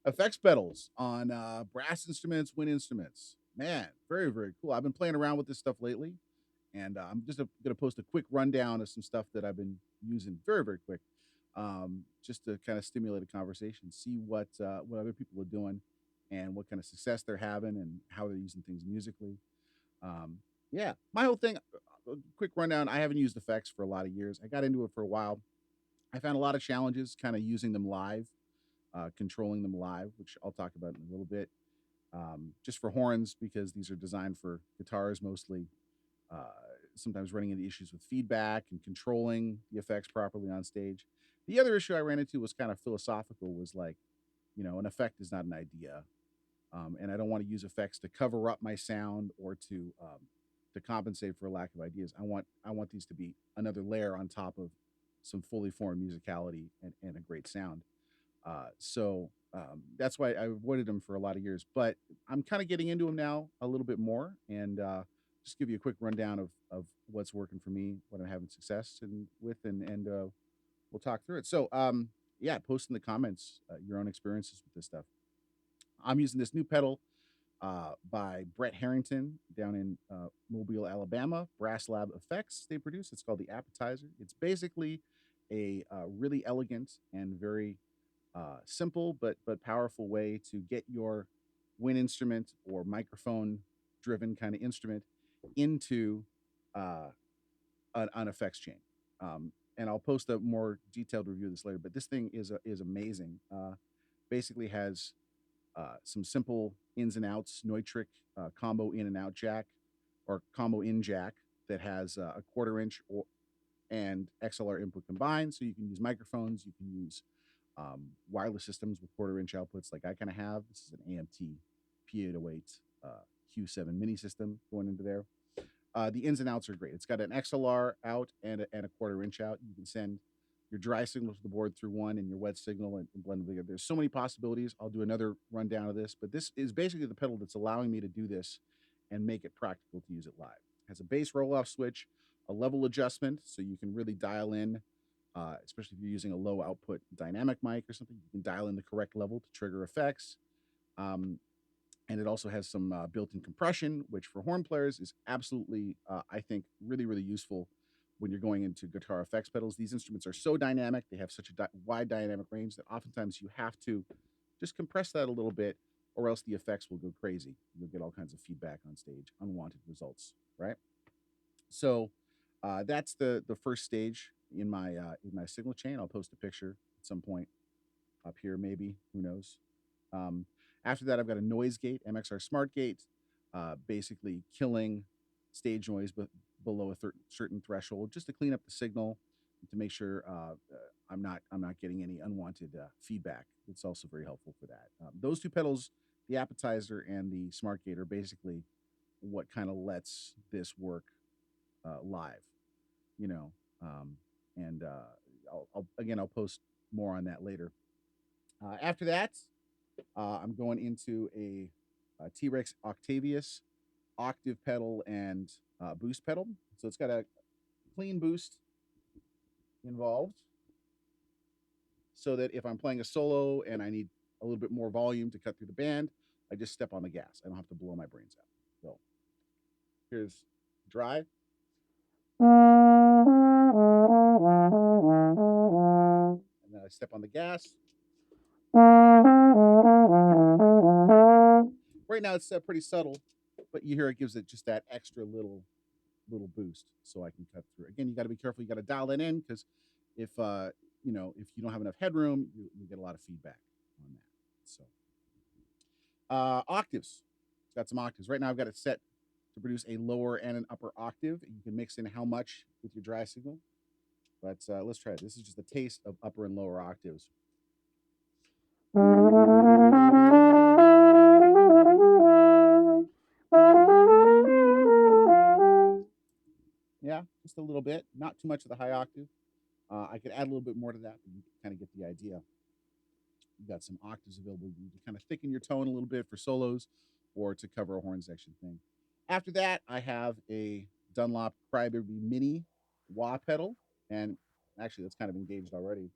Effects pedals on brass instruments, wind instruments. Man, very, very cool. I've been playing around with this stuff lately, and I'm just going to post a quick rundown of some stuff that I've been using very, very quick, just to kind of stimulate a conversation, see what other people are doing, and what kind of success they're having, and how they're using things musically. Um, yeah, my whole thing. Quick rundown. I haven't used effects for a lot of years. I got into it for a while. I found a lot of challenges kind of using them live, controlling them live, which I'll talk about in a little bit. Just for horns, because these are designed for guitars mostly. Uh, Sometimes running into issues with feedback and controlling the effects properly on stage. The other issue I ran into was kind of philosophical, was like, an effect is not an idea. And I don't want to use effects to cover up my sound or to compensate for a lack of ideas. I want these to be another layer on top of some fully formed musicality and a great sound. That's why I avoided them for a lot of years. But I'm kind of getting into them now a little bit more, and just give you a quick rundown of what's working for me, what I'm having success and we'll talk through it. Yeah, post in the comments your own experiences with this stuff. I'm using this new pedal by Brett Harrington down in Mobile, Alabama. BrassLabFX they produce. It's called the Appetizer. It's basically a really elegant and very simple but powerful way to get your wind instrument or microphone driven kind of instrument into uh, an effects chain. And I'll post a more detailed review of this later. But this thing is amazing. Basically has some simple ins and outs, Neutrik combo in and out jack or combo in jack that has a quarter-inch and XLR input combined. So you can use microphones, you can use wireless systems with quarter-inch outputs like I kind of have. This is an AMT P808 Q7 mini system going into there. The ins and outs are great. It's got an XLR out and a quarter-inch out. You can send your dry signal to the board through one and your wet signal and blend them together. There's so many possibilities. I'll do another rundown of this, but this is basically the pedal that's allowing me to do this and make it practical to use it live. It has a bass roll-off switch, a level adjustment, so you can really dial in, especially if you're using a low output dynamic mic or something, you can dial in the correct level to trigger effects. Um, and it also has some built-in compression, which for horn players is absolutely, I think, really, really useful when you're going into guitar effects pedals. These instruments are so dynamic; they have such a wide dynamic range that oftentimes you have to just compress that a little bit, or else the effects will go crazy. You'll get all kinds of feedback on stage, unwanted results, right? So that's the first stage in my signal chain. I'll post a picture at some point up here, maybe. Who knows? Um, After that, I've got a noise gate, MXR Smart Gate, basically killing stage noise, but below a certain threshold, just to clean up the signal, to make sure I'm not getting any unwanted feedback. It's also very helpful for that. Those two pedals, the Appetizer and the Smart Gate, are basically what kind of lets this work live, you know. And I'll post more on that later. After that, I'm going into a T-Rex Octavius octave pedal and boost pedal. So it's got a clean boost involved, so that if I'm playing a solo and I need a little bit more volume to cut through the band, I just step on the gas. I don't have to blow my brains out. So here's drive. And then I step on the gas. Right now it's pretty subtle, but you hear it gives it just that extra little boost, so I can cut through. Again, you got to be careful. You got to dial that in, because if if you don't have enough headroom, you get a lot of feedback on that. So octaves, got some octaves. Right now I've got it set to produce a lower and an upper octave. You can mix in how much with your dry signal, but let's try it. This is just a taste of upper and lower octaves. Yeah, Yeah, just a little bit, not too much of the high octave. I could add a little bit more to that, but you kind of get the idea. You got some octaves available to kind of thicken your tone a little bit for solos or to cover a horn section thing. After that, I have a Dunlop CryBaby Mini wah pedal, and actually that's kind of engaged already.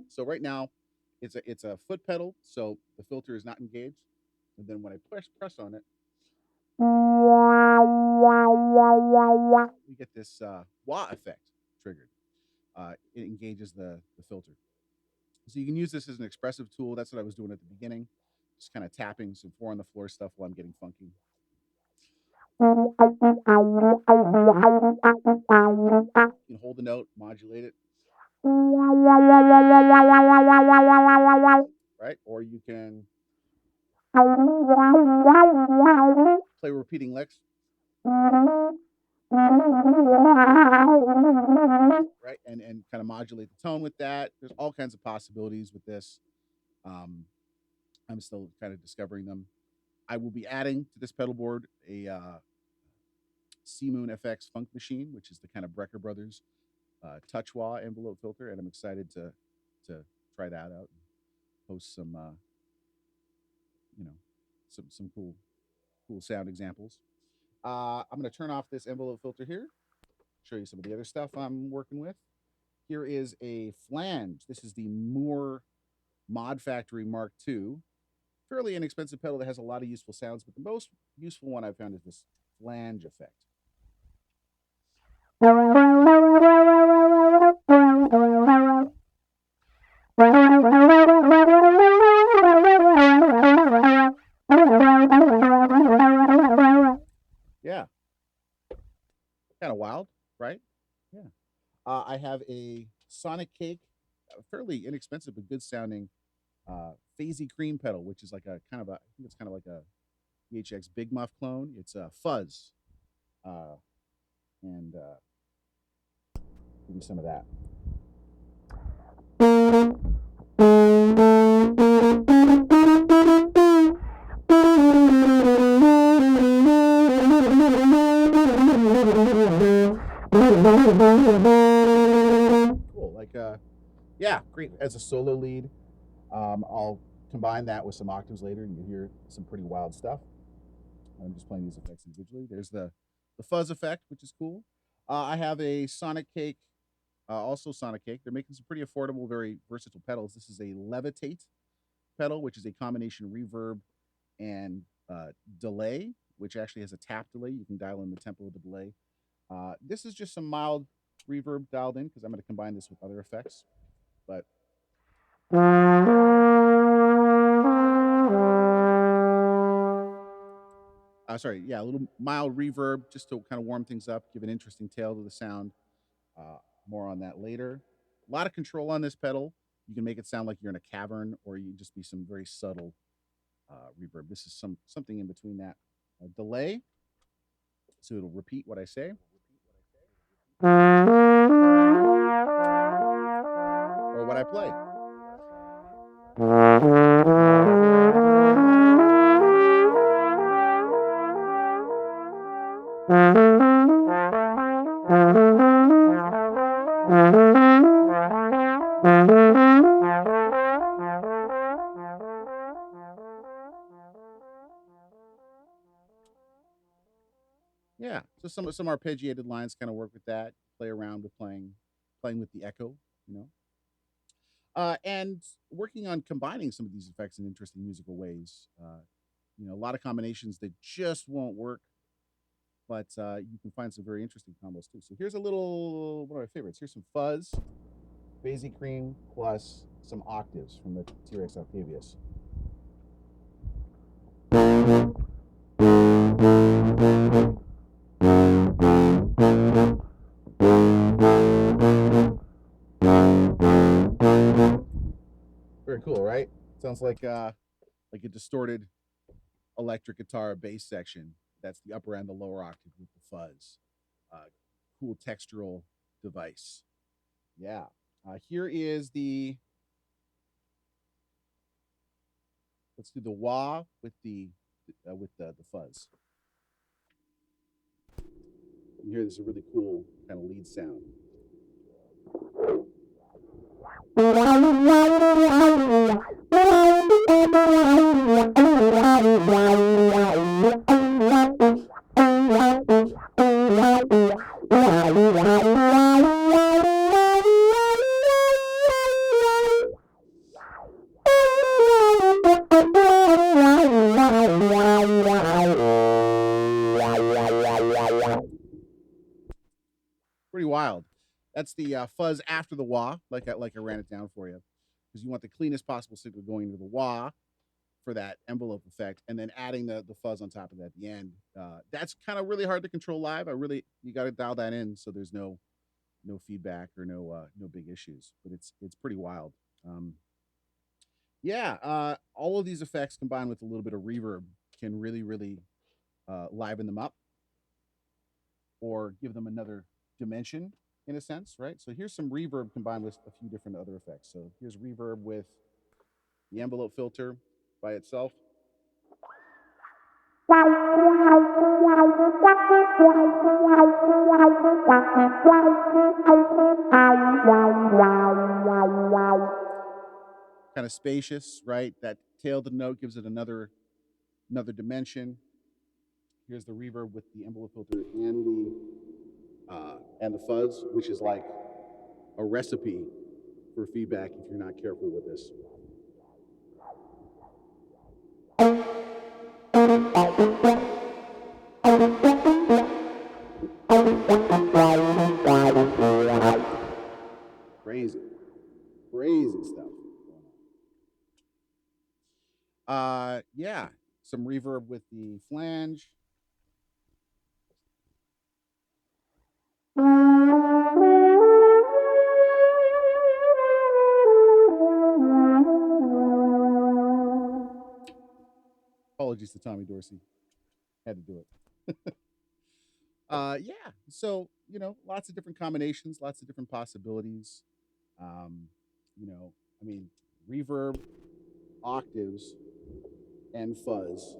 So right now, it's a foot pedal, so the filter is not engaged. And then when I press on it, we get this wah effect triggered. It engages the filter. So you can use this as an expressive tool. That's what I was doing at the beginning, just kind of tapping some four on the floor stuff while I'm getting funky. You can hold the note, modulate it, right? Or you can play repeating licks, right? And kind of modulate the tone with that. There's all kinds of possibilities with this. I'm still kind of discovering them. I will be adding to this pedal board a Seamoon FX Funk Machine, which is the kind of Brecker Brothers touch wah envelope filter, and I'm excited to try that out and post some some cool sound examples. I'm going to turn off this envelope filter here, show you some of the other stuff I'm working with. Here is a flange. This is the Mooer Mod Factory Mark II. Fairly inexpensive pedal that has a lot of useful sounds, but the most useful one I've found is this flange effect. Yeah. Kind of wild, right? Yeah. I have a Sonicake, fairly inexpensive but good sounding Fazy Cream pedal, which is like a kind of I think it's kind of like a EHX Big Muff clone. It's a fuzz. And give you some of that. Cool. Like, yeah, great as a solo lead. I'll combine that with some octaves later, and you hear some pretty wild stuff. I'm just playing these effects individually. There's the fuzz effect, which is cool. I have a Sonicake, also Sonicake. They're making some pretty affordable, very versatile pedals. This is a Levitate pedal, which is a combination reverb and delay, which actually has a tap delay. You can dial in the tempo of the delay. This is just some mild reverb dialed in because I'm going to combine this with other effects. But sorry, yeah, a little mild reverb just to kind of warm things up, give an interesting tail to the sound. More on that later. A lot of control on this pedal. You can make it sound like you're in a cavern, or you just be some very subtle reverb. This is something in between that. Delay, so it'll repeat what I say. Or what I play. Yeah, so some arpeggiated lines kind of work with that. Play around with playing with the echo, you know. And working on combining some of these effects in interesting musical ways. A lot of combinations that just won't work, but you can find some very interesting combos too. So here's a little one of my favorites. Here's some fuzz, Fazy Cream plus some octaves from the T-Rex Octavius. Very cool, right? Sounds like a distorted electric guitar bass section. That's the upper and the lower octave with the fuzz. Cool textural device. Yeah. Here is the. Let's do the wah with the fuzz. You hear this really cool kind of lead sound. Pretty wild. That's the fuzz after the wah, like I ran it down for you, because you want the cleanest possible signal going into the wah for that envelope effect, and then adding the fuzz on top of that at the end. That's kind of really hard to control live. You got to dial that in so there's no feedback or no big issues. But it's pretty wild. Yeah, all of these effects combined with a little bit of reverb can really liven them up or give them another dimension in a sense, right? So here's some reverb combined with a few different other effects. So here's reverb with the envelope filter by itself. Kind of spacious, right? That tail to the note gives it another dimension. Here's the reverb with the envelope filter and the fuzz, which is like a recipe for feedback if you're not careful with this. Crazy stuff. Yeah, some reverb with the flange. Apologies to Tommy Dorsey. Had to do it. Yeah. So, lots of different combinations, lots of different possibilities. Um, I mean, reverb, octaves, and fuzz.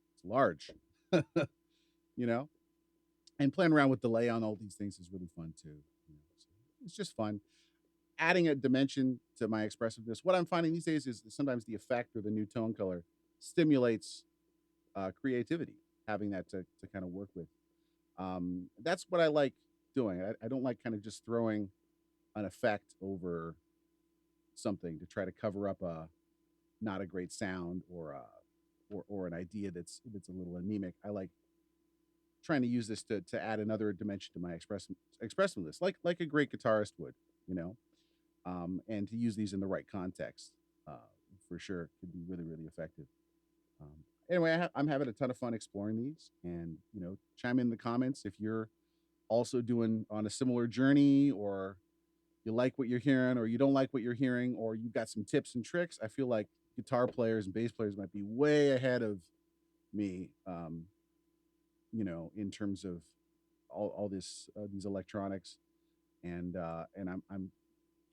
It's large, you know, and playing around with delay on all these things is really fun too. So it's just fun. Adding a dimension to my expressiveness. What I'm finding these days is sometimes the effect or the new tone color stimulates creativity, having that to kind of work with. That's what I like doing. I don't like kind of just throwing an effect over something to try to cover up a not a great sound or an idea that's a little anemic. I like trying to use this to add another dimension to my expressiveness, like a great guitarist would, you know, and to use these in the right context, uh, for sure, could be really effective. Um, anyway, I'm having a ton of fun exploring these, and chime in the comments if you're also doing on a similar journey, or you like what you're hearing, or you don't like what you're hearing, or you've got some tips and tricks. I feel like guitar players and bass players might be way ahead of me, in terms of all this these electronics, and I'm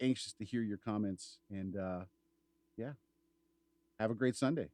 anxious to hear your comments. And yeah, have a great Sunday.